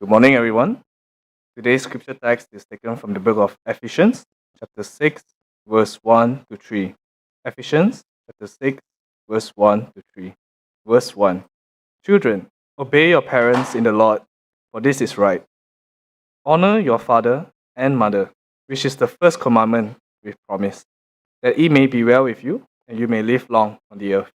Good morning, everyone. Today's scripture text is taken from the book of Ephesians, chapter 6, verse 1 to 3. Ephesians, chapter 6, verse 1 to 3. Verse 1. Children, obey your parents in the Lord, for this is right. Honor your father and mother, which is the first commandment with promise, that it may be well with you and you may live long on the earth.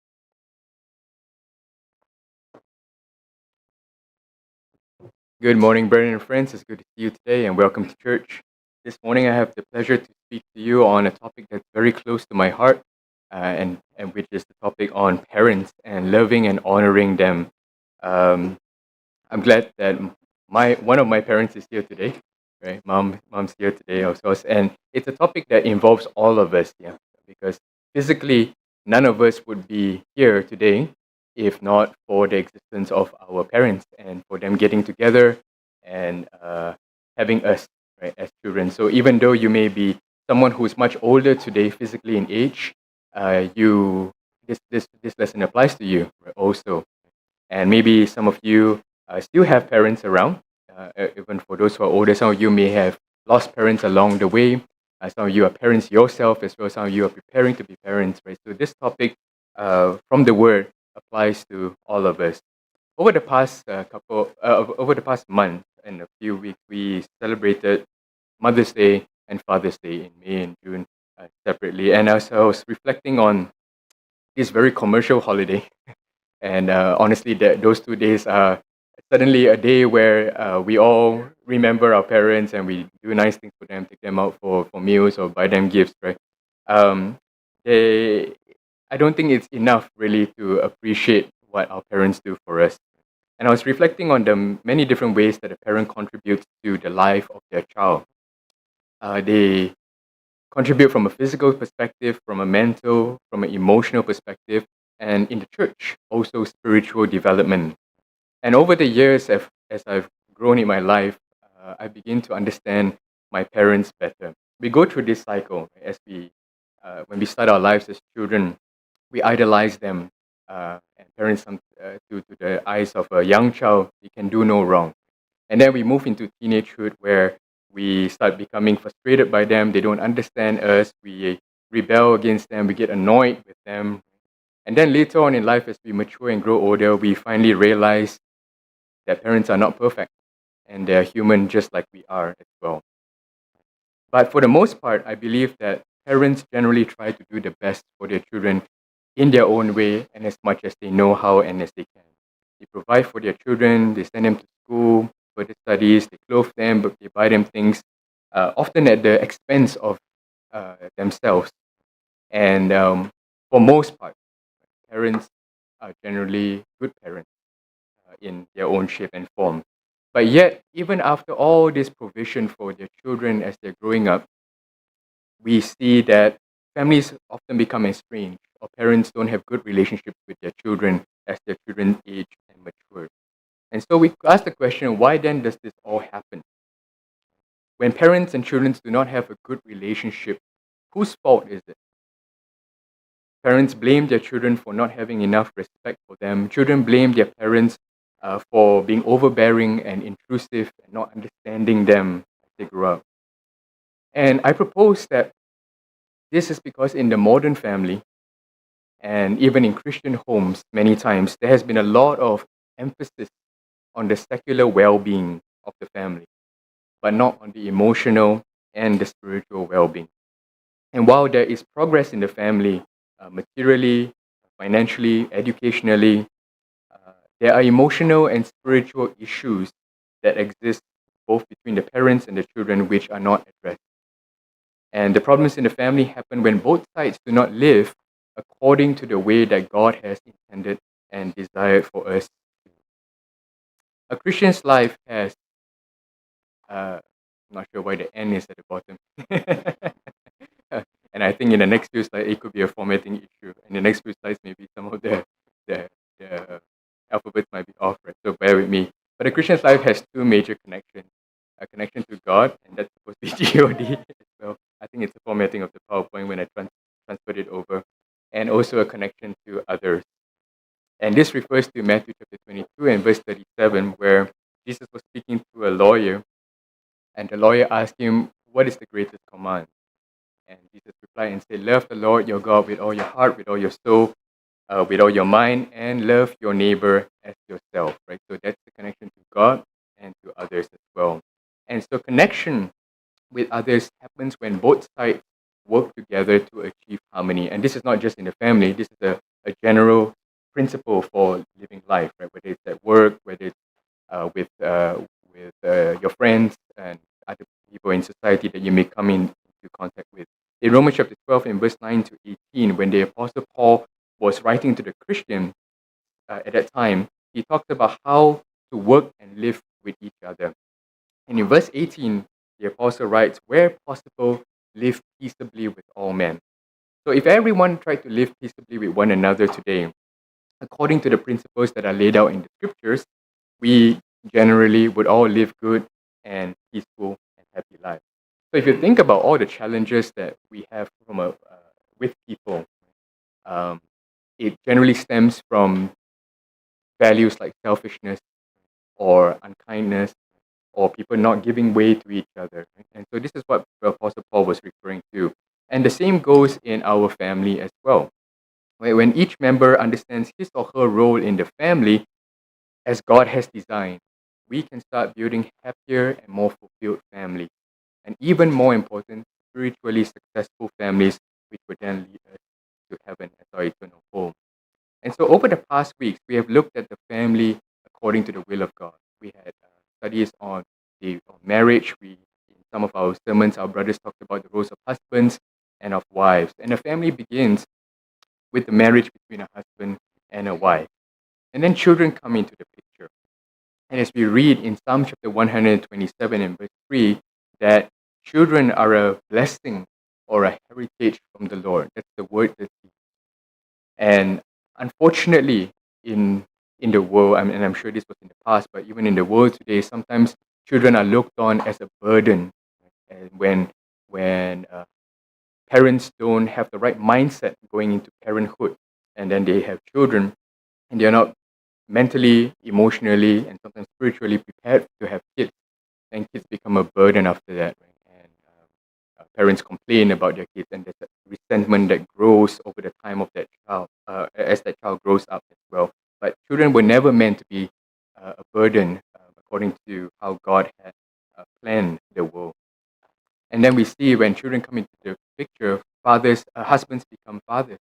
Good morning, brethren and friends. It's good to see you today and welcome to church. This morning I have the pleasure to speak to you on a topic that's very close to my heart, and which is the topic on parents and loving and honoring them. Um, I'm glad that one of my parents is here today, right? Mom's here today, of course, and it's a topic that involves all of us, yeah, because physically none of us would be here today if not for the existence of our parents and for them getting together and having us, right, as children. So even though you may be someone who's much older today physically in age, you this lesson applies to you, right, also. And maybe some of you still have parents around. Even for those who are older, some of you may have lost parents along the way. Some of you are parents yourself as well. Some of you are preparing to be parents, right? So this topic from the Word applies to all of us. Over the past month and a few weeks, we celebrated Mother's Day and Father's Day in May and June separately. And as I was reflecting on this very commercial holiday, and honestly, those 2 days are suddenly a day where we all remember our parents and we do nice things for them, take them out for meals or buy them gifts, right? Um, they, I don't think it's enough really to appreciate what our parents do for us. And I was reflecting on the many different ways that a parent contributes to the life of their child. They contribute from a physical perspective, from a mental, from an emotional perspective, and in the church, also spiritual development. And over the years, as I've grown in my life, I begin to understand my parents better. We go through this cycle when we start our lives as children, we idolize them. And parents, to the eyes of a young child, they can do no wrong. And then we move into teenagehood where we start becoming frustrated by them. They don't understand us. We rebel against them. We get annoyed with them. And then later on in life, as we mature and grow older, we finally realize that parents are not perfect and they're human just like we are as well. But for the most part, I believe that parents generally try to do the best for their children in their own way and as much as they know how and as they can. They provide for their children, they send them to school, for their studies, they clothe them, but they buy them things, often at the expense of themselves. And for most part, parents are generally good parents in their own shape and form. But yet, even after all this provision for their children as they're growing up, we see that families often become estranged, or parents don't have good relationships with their children as their children age and mature. And so we ask the question, why then does this all happen? When parents and children do not have a good relationship, whose fault is it? Parents blame their children for not having enough respect for them. Children blame their parents for being overbearing and intrusive and not understanding them as they grow up. And I propose that this is because in the modern family, and even in Christian homes, many times, there has been a lot of emphasis on the secular well being of the family, but not on the emotional and the spiritual well being. And while there is progress in the family, materially, financially, educationally, there are emotional and spiritual issues that exist both between the parents and the children which are not addressed. And the problems in the family happen when both sides do not live according to the way that God has intended and desired for us. A Christian's life has, I'm not sure why the N is at the bottom. And I think in the next few slides, it could be a formatting issue. In the next few slides, maybe some of the alphabets might be off, right? So bear with me. But a Christian's life has two major connections. A connection to God, and that's supposed to be God as well. I think it's the formatting of the PowerPoint when I transferred it over. And also a connection to others. And this refers to Matthew chapter 22 and verse 37, where Jesus was speaking to a lawyer, and the lawyer asked him, "What is the greatest command?" And Jesus replied and said, "Love the Lord your God with all your heart, with all your soul, with all your mind, and love your neighbor as yourself." Right. So that's the connection to God and to others as well. And so connection with others happens when both sides work together to achieve harmony. And this is not just in the family. This is a general principle for living life, right? Whether it's at work, whether it's with your friends and other people in society that you may come into contact with. In Romans chapter 12, in verse 9 to 18, when the Apostle Paul was writing to the Christian at that time, he talked about how to work and live with each other. And in verse 18, the Apostle writes, "Where possible, live peaceably with all men." So if everyone tried to live peaceably with one another today, according to the principles that are laid out in the scriptures, we generally would all live good and peaceful and happy lives. So if you think about all the challenges that we have with people, um, it generally stems from values like selfishness or unkindness or people not giving way to each other. Right? And so this is what the Apostle Paul was referring to. And the same goes in our family as well. When each member understands his or her role in the family as God has designed, we can start building happier and more fulfilled families. And even more important, spiritually successful families, which would then lead us to heaven as our eternal home. And so over the past weeks, we have looked at the family according to the will of God. We had studies on marriage. In some of our sermons, our brothers talked about the roles of husbands and of wives. And a family begins with the marriage between a husband and a wife. And then children come into the picture. And as we read in Psalm chapter 127 and verse 3, that children are a blessing or a heritage from the Lord. That's the word that's used. And unfortunately, in the world, and I'm sure this was in the past, but even in the world today, sometimes children are looked on as a burden. And when parents don't have the right mindset going into parenthood, and then they have children, and they're not mentally, emotionally, and sometimes spiritually prepared to have kids, then kids become a burden after that, right? And parents complain about their kids, and there's a resentment that grows over the time of that child, as that child grows up as well. But children were never meant to be a burden, according to how God had planned the world. And then we see when children come into the picture, husbands become fathers,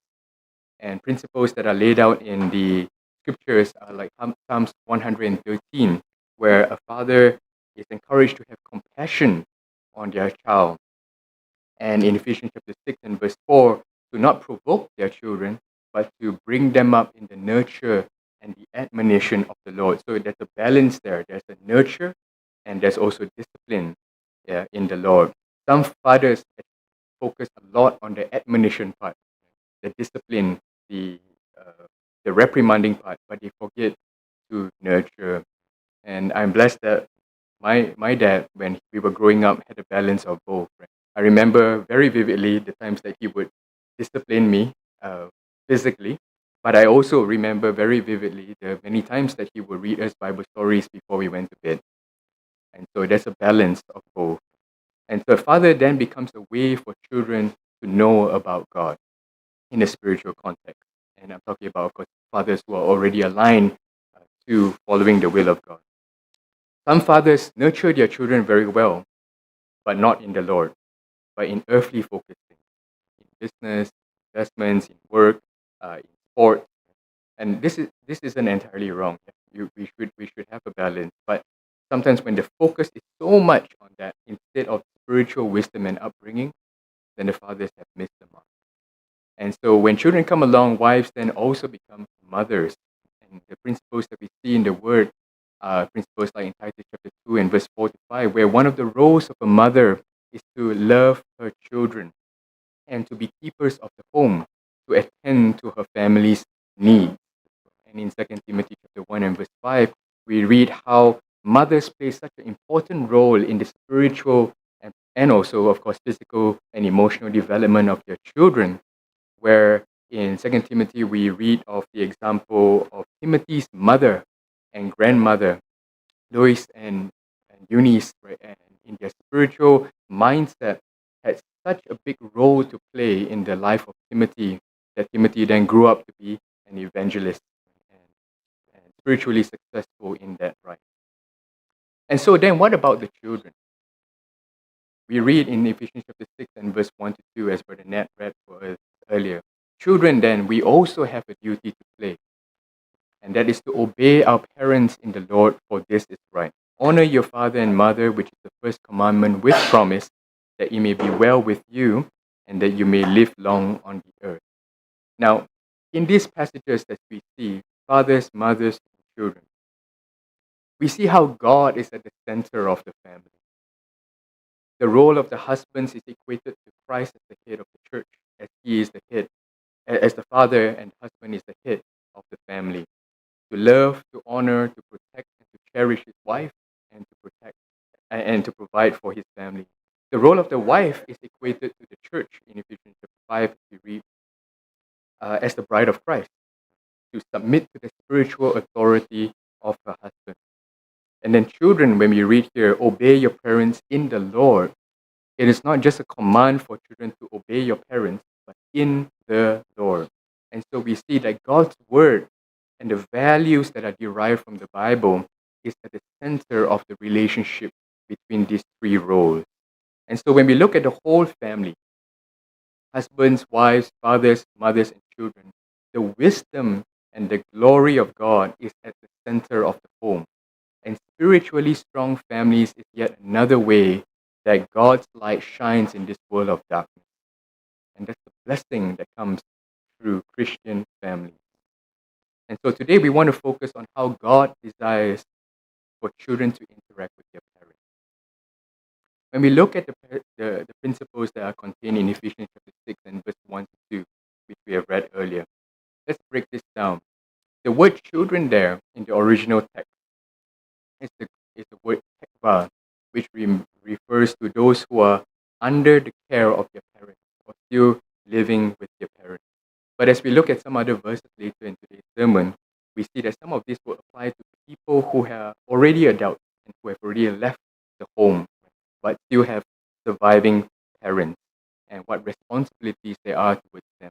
and principles that are laid out in the scriptures are like Psalms 113, where a father is encouraged to have compassion on their child. And in Ephesians chapter 6 and verse 4, to not provoke their children, but to bring them up in the nurture and the admonition of the Lord. So there's a balance there. There's a nurture and there's also discipline in the Lord. Some fathers focus a lot on the admonition part, the discipline, the uh, the reprimanding part, but they forget to nurture. And I'm blessed that my dad, when we were growing up, had a balance of both. Right? I remember very vividly the times that he would discipline me physically, but I also remember very vividly the many times that he would read us Bible stories before we went to bed. And so there's a balance of both. And so father then becomes a way for children to know about God in a spiritual context. And I'm talking about, of course, fathers who are already aligned to following the will of God. Some fathers nurture their children very well, but not in the Lord, but in earthly focused things, in business, investments, in work, in sport. And this isn't entirely wrong. We should have a balance. But sometimes when the focus is so much on that instead of spiritual wisdom and upbringing, then the fathers have missed the mark. And so when children come along, wives then also become mothers. And the principles that we see in the word, principles like in Titus chapter 2 and verse 4 to 5, where one of the roles of a mother is to love her children and to be keepers of the home, to attend to her family's needs. And in 2 Timothy chapter 1 and verse 5, we read how mothers play such an important role in the spiritual and also, of course, physical and emotional development of their children, where in 2 Timothy we read of the example of Timothy's mother and grandmother, Lois and Eunice, right, and in their spiritual mindset, had such a big role to play in the life of Timothy, that Timothy then grew up to be an evangelist and spiritually successful in that, right? And so then what about the children? We read in Ephesians chapter 6 and verse 1 to 2, as Brother Nat read for us earlier. Children, then, we also have a duty to play, and that is to obey our parents in the Lord, for this is right. Honor your father and mother, which is the first commandment with promise, that it may be well with you and that you may live long on the earth. Now, in these passages that we see, fathers, mothers, and children, we see how God is at the center of the family. The role of the husbands is equated to Christ as the head of the church, as he is the head, as the father and husband is the head of the family. To love, to honor, to protect, and to cherish his wife, and to protect and to provide for his family. The role of the wife is equated to the church in Ephesians chapter 5, we read, as the bride of Christ, to submit to the spiritual authority of her husband. And then children, when we read here, obey your parents in the Lord. It is not just a command for children to obey your parents, but in the Lord. And so we see that God's word and the values that are derived from the Bible is at the center of the relationship between these three roles. And so when we look at the whole family, husbands, wives, fathers, mothers, and children, the wisdom and the glory of God is at the center of the home. And spiritually strong families is yet another way that God's light shines in this world of darkness. And that's the blessing that comes through Christian families. And so today we want to focus on how God desires for children to interact with their parents. When we look at the principles that are contained in Ephesians chapter 6 and verse 1 to 2, which we have read earlier, let's break this down. The word children there in the original text is the word tekva, which refers to those who are under the care of their parents or still living with their parents. But as we look at some other verses later in today's sermon, we see that some of this will apply to people who are already adults and who have already left the home, but still have surviving parents and what responsibilities there are towards them.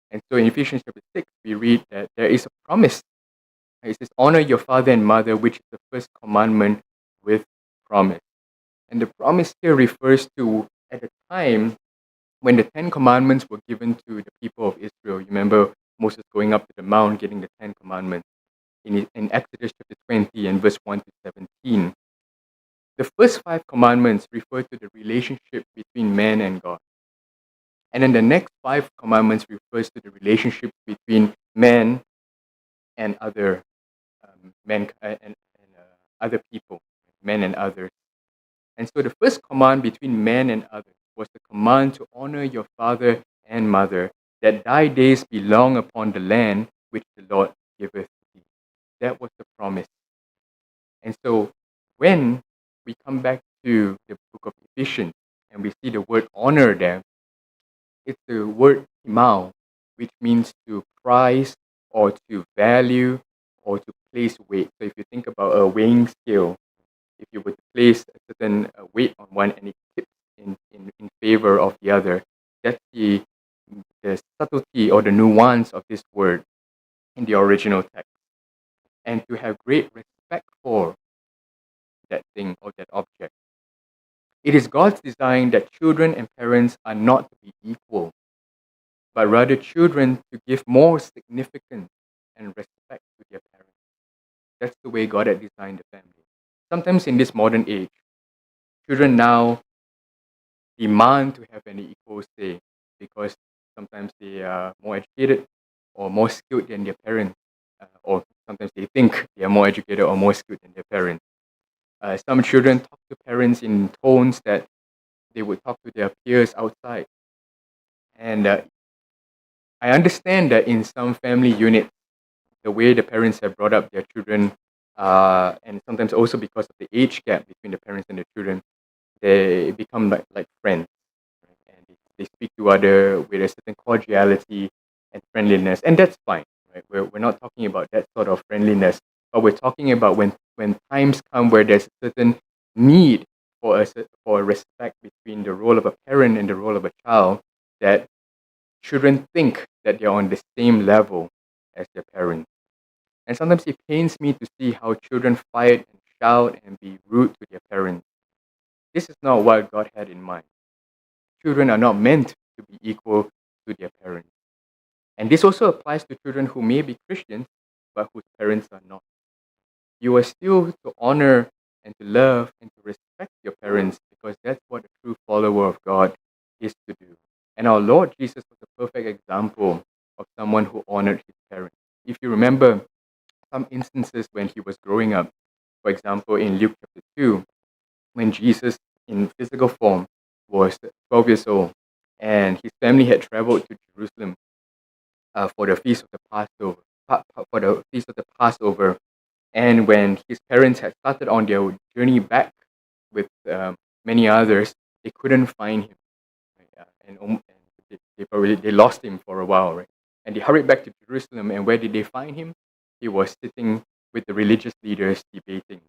And so in Ephesians chapter 6, we read that there is a promise. It says, honor your father and mother, which is the first commandment with promise. And the promise here refers to at the time when the Ten Commandments were given to the people of Israel. You remember Moses going up to the mount, getting the Ten Commandments in Exodus chapter 20 and verse 1 to 17. The first five commandments refer to the relationship between man and God. And then the next five commandments refers to the relationship between man and other other people, men and others. And so the first command between man and others was the command to honor your father and mother, that thy days be long upon the land which the Lord giveth thee. That was the promise. And so when we come back to the book of Ephesians and we see the word honor there, it's the word imau, which means to prize or to value or to place weight. So if you think about a weighing scale, if you were to place a certain weight on one and it tips in favor of the other, that's the subtlety or the nuance of this word in the original text. And to have great respect for that thing or that object. It is God's design that children and parents are not to be equal, but rather children to give more significance and respect to their parents. That's the way God had designed the family. Sometimes in this modern age, children now demand to have an equal say because sometimes they are more educated or more skilled than their parents, or sometimes they think they are more educated or more skilled than their parents. Some children talk to parents in tones that they would talk to their peers outside. And I understand that in some family units, the way the parents have brought up their children, and sometimes also because of the age gap between the parents and the children, they become like friends. Right? And they speak to other with a certain cordiality and friendliness, and that's fine. Right? We're not talking about that sort of friendliness, but we're talking about when when times come where there's a certain need for a respect between the role of a parent and the role of a child, that children think that they're on the same level as their parents. And sometimes it pains me to see how children fight and shout and be rude to their parents. This is not what God had in mind. Children are not meant to be equal to their parents. And this also applies to children who may be Christians, but whose parents are not. You are still to honor and to love and to respect your parents, because that's what a true follower of God is to do. And our Lord Jesus was a perfect example of someone who honored his parents. If you remember some instances when he was growing up, for example, in Luke chapter 2, when Jesus in physical form was 12 years old and his family had traveled to Jerusalem for the feast of the Passover, and when his parents had started on their journey back with many others, they couldn't find him, right? And they lost him for a while, right? And they hurried back to Jerusalem, and where did they find him? He was sitting with the religious leaders debating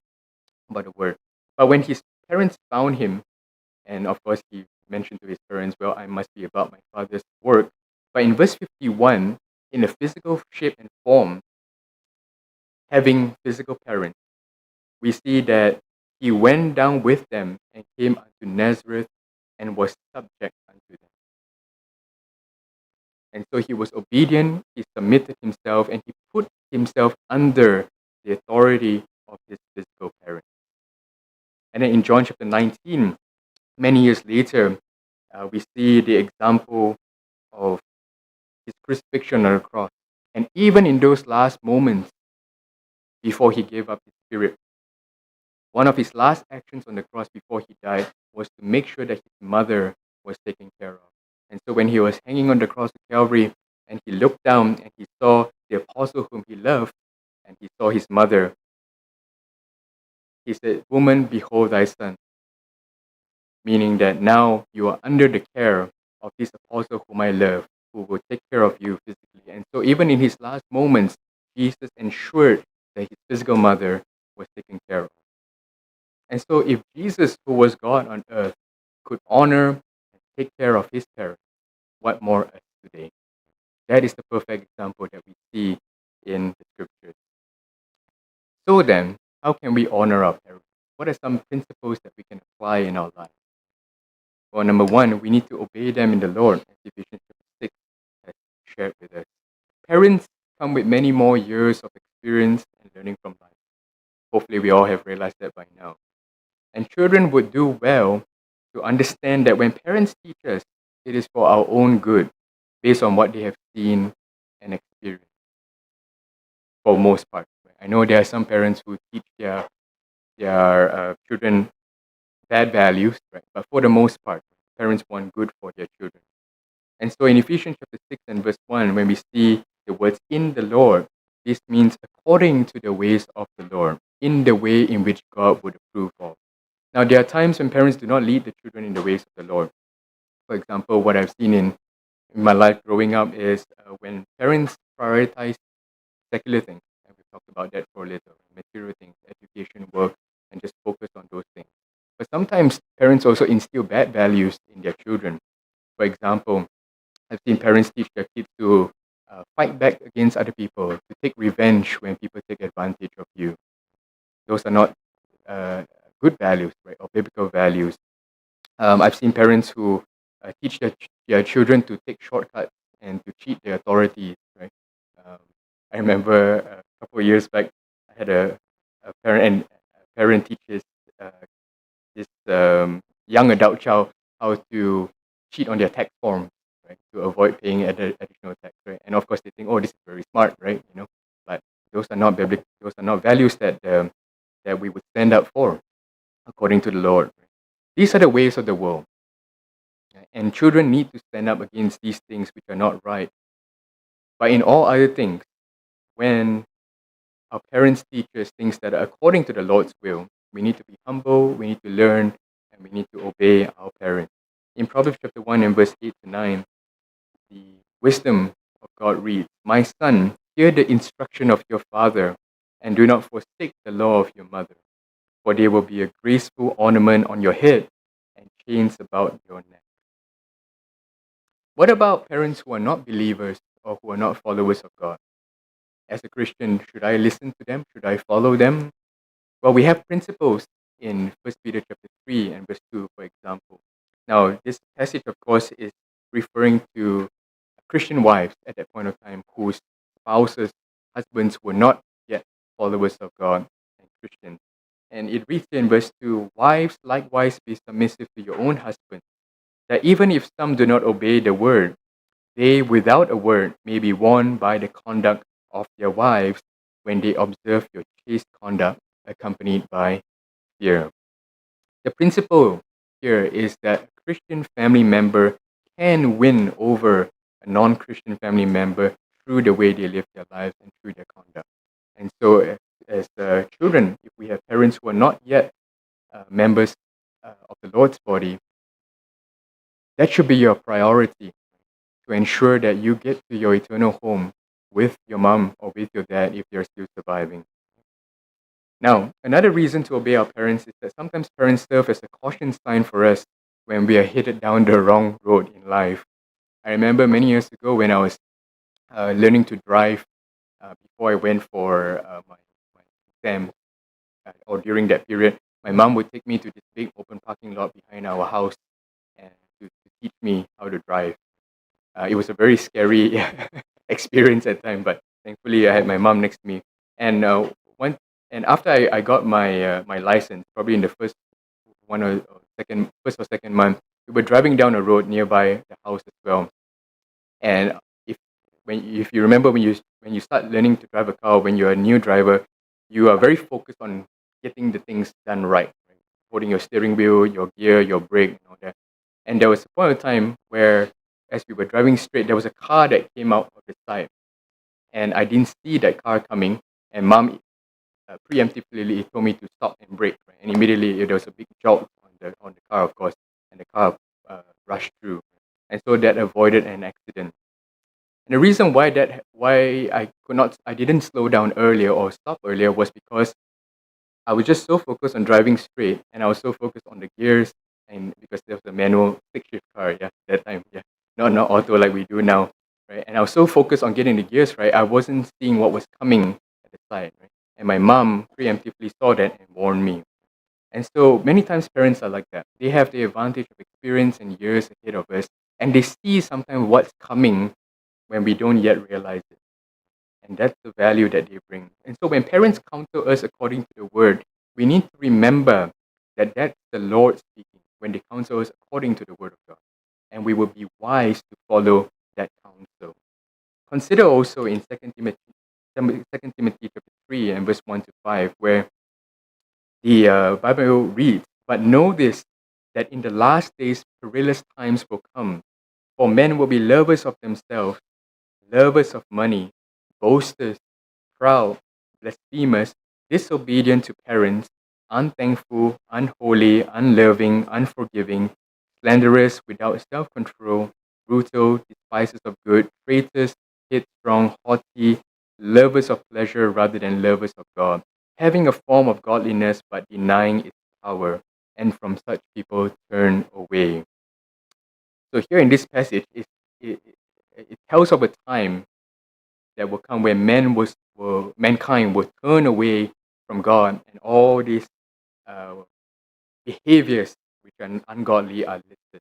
about the word. But when his parents found him, and of course he mentioned to his parents, "Well, I must be about my father's work." But in verse 51, in a physical shape and form, having physical parents, we see that he went down with them and came unto Nazareth and was subject unto them. And so he was obedient, he submitted himself, and he put himself under the authority of his physical parents. And then in John chapter 19, many years later, we see the example of his crucifixion on the cross. And even in those last moments before he gave up his spirit, one of his last actions on the cross before he died was to make sure that his mother was taken care of. And so when he was hanging on the cross of Calvary and he looked down and he saw the apostle whom he loved and he saw his mother, he said, "Woman, behold thy son," meaning that now you are under the care of this apostle whom I love, who will take care of you physically. And so even in his last moments, Jesus ensured that his physical mother was taken care of. And so if Jesus, who was God on earth, could honor and take care of his parents, what more us today? That is the perfect example that we see in the scriptures. So then, how can we honor our parents? What are some principles that we can apply in our life? Well, number one, we need to obey them in the Lord, as Ephesians chapter 6 has shared with us. Parents come with many more years of experience and learning from life. Hopefully, we all have realized that by now. And children would do well to understand that when parents teach us, it is for our own good, based on what they have seen and experienced, for most part. I know there are some parents who teach their children bad values, right? But for the most part, parents want good for their children. And so in Ephesians chapter 6 and verse 1, when we see the words "in the Lord," this means according to the ways of the Lord, in the way in which God would approve of. Now, there are times when parents do not lead the children in the ways of the Lord. For example, what I've seen in my life growing up is when parents prioritize secular things, and we've talked about that for a little, material things, education, work, and just focus on those things. But sometimes parents also instill bad values in their children. For example, I've seen parents teach their kids to fight back against other people, to take revenge when people take advantage of you. Those are not good values, right, or biblical values. I've seen parents who teach their children to take shortcuts and to cheat their authorities, right? Um, I remember a couple of years back, I had a parent teaches this young adult child how to cheat on their tax forms, right, to avoid paying additional tax, right? And of course, they think, "Oh, this is very smart," right? But those are not biblical. Those are not values that we would stand up for, according to the Lord. These are the ways of the world. And children need to stand up against these things which are not right. But in all other things, when our parents teach us things that are according to the Lord's will, we need to be humble, we need to learn, and we need to obey our parents. In Proverbs chapter 1 and verse 8 to 9, the wisdom of God reads, "My son, hear the instruction of your father, and do not forsake the law of your mother, for they will be a graceful ornament on your head and chains about your neck. What about parents who are not believers or who are not followers of God? As a Christian, should I listen to them? Should I follow them? Well, we have principles in 1 Peter chapter 3 and verse 2, for example. Now, this passage, of course, is referring to Christian wives at that point of time whose spouses, husbands were not yet followers of God and Christians. And it reads here in verse 2, wives likewise be submissive to your own husbands, that even if some do not obey the word, they without a word may be won by the conduct of their wives when they observe your chaste conduct accompanied by fear. The principle here is that a Christian family member can win over a non-Christian family member through the way they live their lives and through their conduct. And so, as children, if we have parents who are not yet members of the Lord's body, that should be your priority to ensure that you get to your eternal home with your mom or with your dad if they're still surviving. Now, another reason to obey our parents is that sometimes parents serve as a caution sign for us when we are headed down the wrong road in life. I remember many years ago when I was learning to drive before I went for my exam, or during that period, my mom would take me to this big open parking lot behind our house and to teach me how to drive. It was a very scary experience at the time, but thankfully I had my mom next to me. And one and after I got my license, probably in the first or second month, we were driving down a road nearby the house as well. And if you remember when you start learning to drive a car, when you're a new driver, you are very focused on getting the things done right, holding your steering wheel, your gear, your brake, and all that. And there was a point of time where, as we were driving straight, there was a car that came out of the side, and I didn't see that car coming. And mom preemptively told me to stop and brake, right? And immediately there was a big jolt on the car, of course, and the car rushed through, and so that avoided an accident. And the reason why I didn't slow down earlier or stop earlier was because I was just so focused on driving straight, and I was so focused on the gears, and because there was a manual six shift car, yeah, that time, yeah, not auto like we do now, right? And I was so focused on getting the gears right, I wasn't seeing what was coming at the side, right? And my mom preemptively saw that and warned me. And so many times parents are like that. They have the advantage of experience and years ahead of us, and they see sometimes what's coming when we don't yet realize it. And that's the value that they bring. And so when parents counsel us according to the word, we need to remember that that's the Lord speaking when they counsel us according to the word of God. And we will be wise to follow that counsel. Consider also in 2 Timothy chapter 3 and verse 1 to 5, where the Bible reads, but know this, that in the last days perilous times will come, for men will be lovers of themselves, lovers of money, boasters, proud, blasphemers, disobedient to parents, unthankful, unholy, unloving, unforgiving, slanderous, without self control, brutal, despisers of good, traitors, headstrong, haughty, lovers of pleasure rather than lovers of God, having a form of godliness but denying its power, and from such people turn away. So here in this passage, it tells of a time that will come when mankind will turn away from God, and all these uh, behaviors which are ungodly are listed.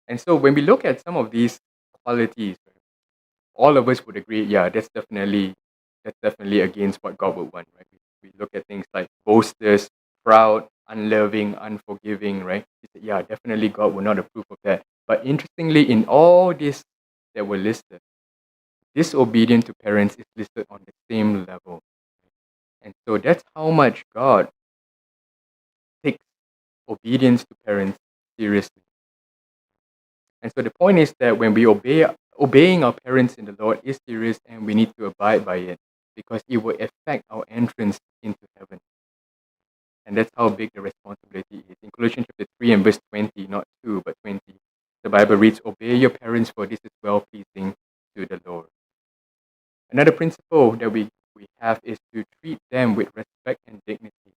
And so when we look at some of these qualities, right, all of us would agree, yeah, that's definitely against what God would want, right? We look at things like boasters, proud, unloving, unforgiving, right? We say, yeah, definitely God will not approve of that. But interestingly, in all these that were listed, disobedient to parents is listed on the same level. And so that's how much God takes obedience to parents seriously. And so the point is that when we obeying our parents in the Lord is serious, and we need to abide by it because it will affect our entrance into heaven. And that's how big the responsibility is. In Colossians chapter 3 and verse 20, not 2, but 20, the Bible reads, obey your parents, for this is well pleasing to the Lord. Another principle that we have is to treat them with respect and dignity.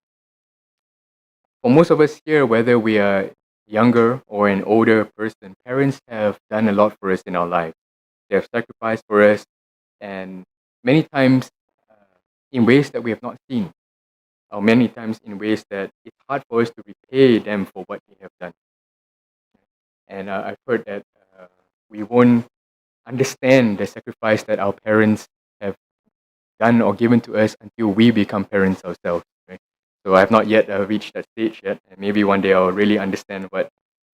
For most of us here, whether we are younger or an older person, parents have done a lot for us in our life. They have sacrificed for us, and many times in ways that we have not seen, or many times in ways that it's hard for us to repay them for what they have done. And I've heard that we won't understand the sacrifice that our parents have done or given to us until we become parents ourselves. Right? So I've not yet reached that stage yet, and maybe one day I'll really understand what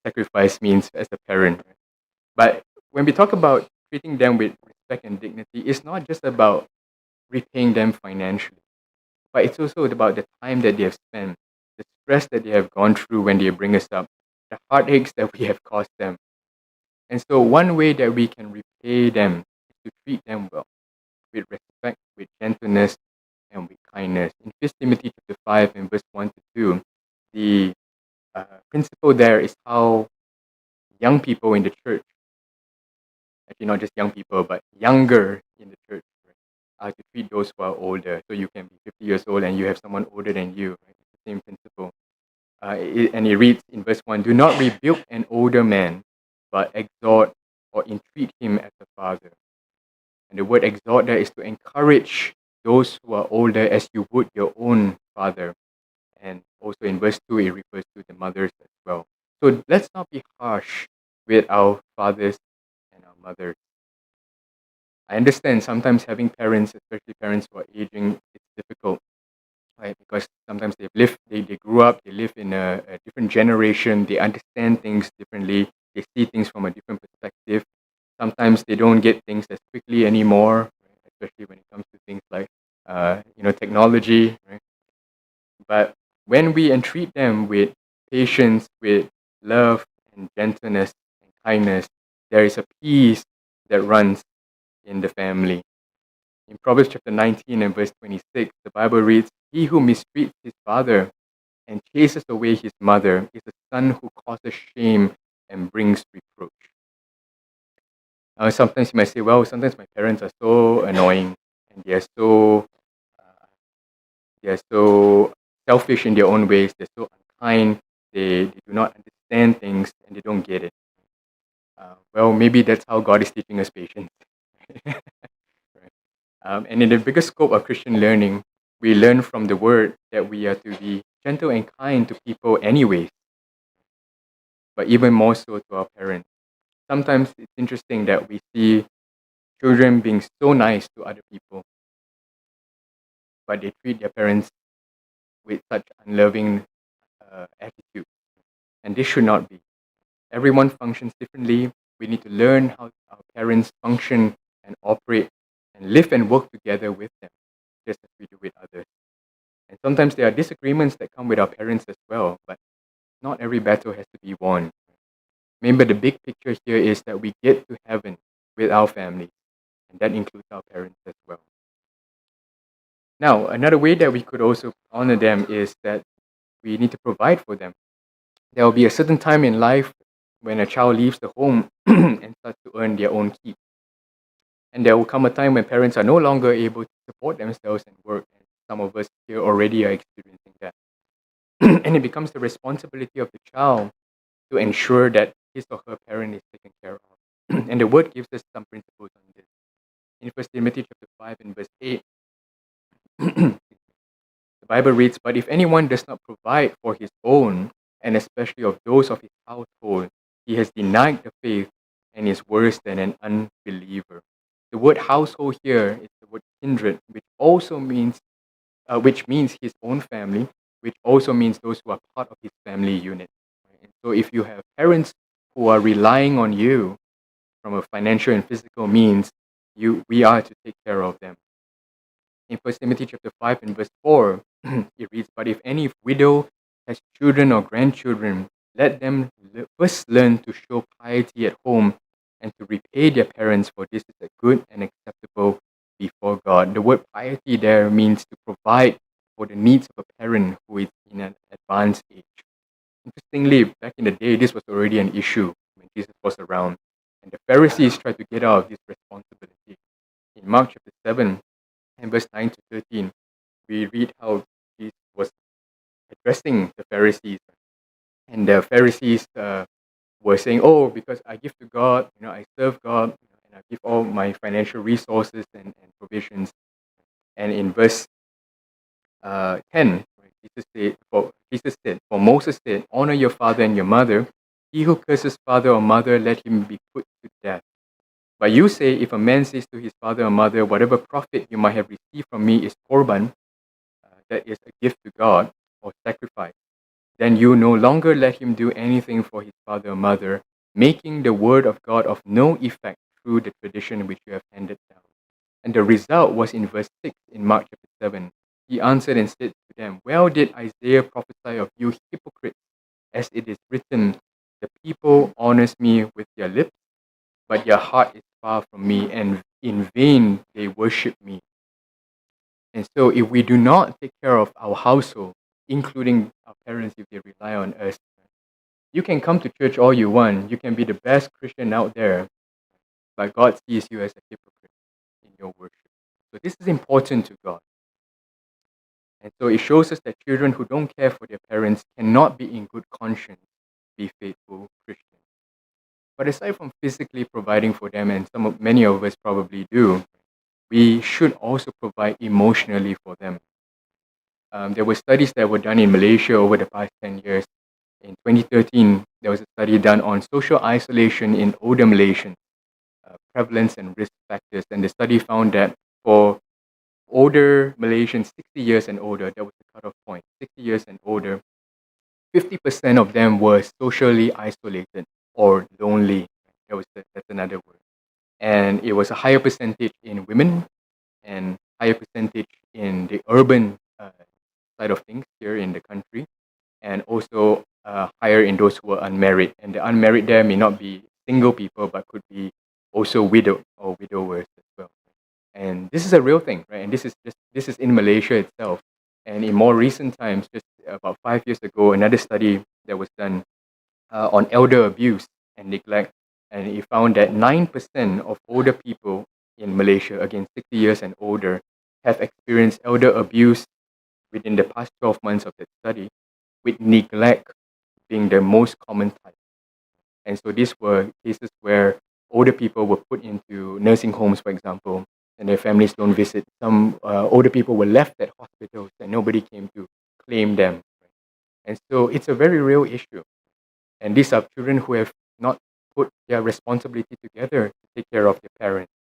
sacrifice means as a parent. Right? But when we talk about treating them with respect and dignity, it's not just about repaying them financially, but it's also about the time that they have spent, the stress that they have gone through when they bring us up, the heartaches that we have caused them. And so one way that we can repay them is to treat them well, with respect, with gentleness, and with kindness. In 1 Timothy chapter 5 and verse 1 to 2, the principle there is how young people in the church, actually not just young people, but younger in the church, right, are to treat those who are older. So you can be 50 years old and you have someone older than you. Right? It's the same principle. And it reads in verse 1, "Do not rebuke an older man, but exhort or entreat him as a father." And the word exhort there is to encourage those who are older as you would your own father. And also in verse 2, it refers to the mothers as well. So let's not be harsh with our fathers and our mothers. I understand sometimes having parents, especially parents who are aging, it's difficult, right? Because sometimes they grew up, they live in a different generation, they understand things differently, they see things from a different perspective. Sometimes they don't get things as quickly anymore, right? Especially when it comes to things like technology, right? But when we entreat them with patience, with love and gentleness and kindness, there is a peace that runs in the family. In Proverbs chapter 19 and verse 26, the Bible reads, "He who mistreats his father and chases away his mother is a son who causes shame and brings reproach." Sometimes you might say, well, sometimes my parents are so annoying and uh, they're so selfish in their own ways, they're so unkind, they do not understand things and they don't get it. Well, maybe that's how God is teaching us patience. Right? And in the bigger scope of Christian learning, we learn from the word that we are to be gentle and kind to people anyways, but even more so to our parents. Sometimes it's interesting that we see children being so nice to other people, but they treat their parents with such unloving attitude. And this should not be. Everyone functions differently. We need to learn how our parents function and operate and live and work together with them, just as we do with others. And sometimes there are disagreements that come with our parents as well, but not every battle has to be won. Remember, the big picture here is that we get to heaven with our families, and that includes our parents as well. Now, another way that we could also honor them is that we need to provide for them. There will be a certain time in life when a child leaves the home and starts to earn their own keep. And there will come a time when parents are no longer able to support themselves and work. And some of us here already are experiencing that. And it becomes the responsibility of the child to ensure that his or her parent is taken care of. And the word gives us some principles on this. In 1 Timothy chapter 5 and verse 8, the Bible reads, "But if anyone does not provide for his own, and especially of those of his household, he has denied the faith and is worse than an unbeliever." The word household here is the word kindred, which means his own family, which also means those who are part of his family unit. Right? And so if you have parents who are relying on you from a financial and physical means, we are to take care of them. In 1 Timothy chapter 5 and verse 4, it reads, "But if any widow has children or grandchildren, let them first learn to show piety at home and to repay their parents, for this is a good and acceptable before God." The word piety there means to provide for the needs of a parent who is in an advanced age. Interestingly, back in the day, this was already an issue when Jesus was around. And the Pharisees tried to get out of this responsibility. In Mark chapter 7 And verse 9 to 13, we read how Jesus was addressing the Pharisees. And the Pharisees were saying, "Oh, because I give to God, I serve God, and I give all my financial resources and provisions." And in verse 10, right, Jesus said, "For Moses said, 'Honor your father and your mother. He who curses father or mother, let him be put to death.' But you say, if a man says to his father or mother, 'Whatever profit you might have received from me is korban,' that is a gift to God or sacrifice, then you no longer let him do anything for his father or mother, making the word of God of no effect through the tradition which you have handed down." And the result was in verse 6 in Mark chapter 7. He answered and said to them, "Well did Isaiah prophesy of you hypocrites, as it is written, 'The people honors me with their lips, but their heart is far from me, and in vain they worship me.'" And so if we do not take care of our household, including our parents if they rely on us, you can come to church all you want. You can be the best Christian out there, but God sees you as a hypocrite in your worship. So this is important to God. And so it shows us that children who don't care for their parents cannot be in good conscience, be faithful Christians. But aside from physically providing for them, and many of us probably do, we should also provide emotionally for them. There were studies that were done in Malaysia over the past 10 years. In 2013, there was a study done on social isolation in older Malaysians, prevalence and risk factors. And the study found that for older Malaysians, 60 years and older, that was the cutoff point, 60 years and older, 50% of them were socially isolated or lonely. That's another word. And it was a higher percentage in women and higher percentage in the urban side of things here in the country, and also higher in those who are unmarried. And the unmarried there may not be single people, but could be also widowed or widowers as well. And this is a real thing, right? And this is in Malaysia itself. And in more recent times, just about 5 years ago, another study that was done on elder abuse and neglect, and it found that 9% of older people in Malaysia, again 60 years and older, have experienced elder abuse within the past 12 months of that study, with neglect being the most common type. And so these were cases where older people were put into nursing homes, for example, and their families don't visit. Some older people were left at hospitals and nobody came to claim them. And so it's a very real issue. And these are children who have not put their responsibility together to take care of their parents.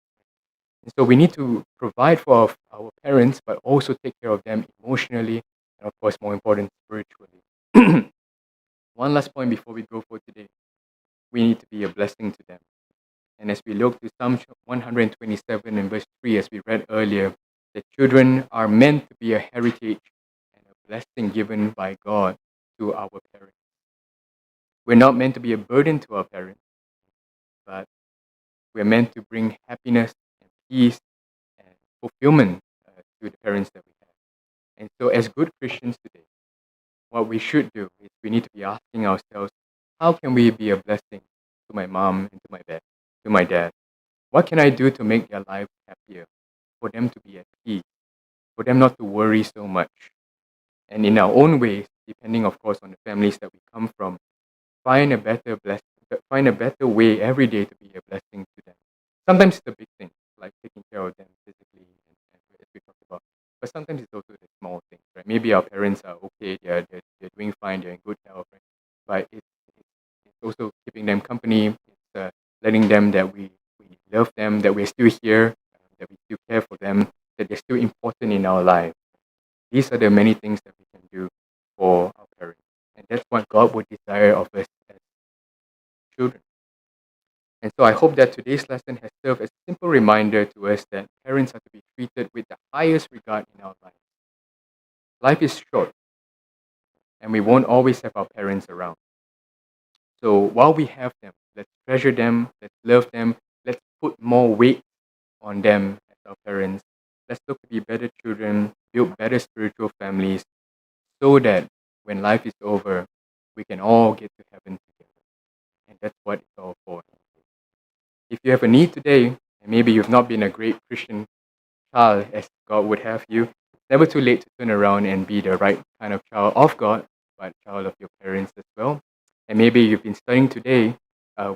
And so we need to provide for our parents, but also take care of them emotionally and, of course, more important, spiritually. One last point before we go for today. We need to be a blessing to them. And as we look to Psalm 127 and verse 3, as we read earlier, the children are meant to be a heritage and a blessing given by God to our parents. We're not meant to be a burden to our parents, but we're meant to bring happiness and peace and fulfillment to the parents that we have. And so, as good Christians today, what we should do is we need to be asking ourselves, how can we be a blessing to my mom and to my dad? What can I do to make their life happier, for them to be at peace, for them not to worry so much? And in our own ways, depending of course on the families that we come from, find find a better way every day to be a blessing to them. Sometimes it's the big things, like taking care of them physically, and as we talked about. But sometimes it's also the small things, right? Maybe our parents are okay, they're doing fine, they're in good health, right? But it's also keeping them company. It's letting them that we love them, that we're still here, that we still care for them, that they're still important in our life. These are the many things that we can do for our parents. And that's what God would desire of us as children. And so I hope that today's lesson has served as a simple reminder to us that parents are to be treated with the highest regard in our lives. Life is short, and we won't always have our parents around. So while we have them, let's treasure them, let's love them, let's put more weight on them as our parents. Let's look to be better children, build better spiritual families, so that when life is over, we can all get to heaven together. And that's what it's all for. If you have a need today, and maybe you've not been a great Christian child as God would have you. Never too late to turn around and be the right kind of child of God, but child of your parents as well. And maybe you've been studying today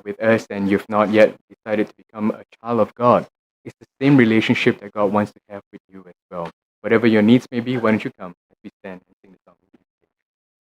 with us and you've not yet decided to become a child of God. It's the same relationship that God wants to have with you as well. Whatever your needs may be, why don't you come as we stand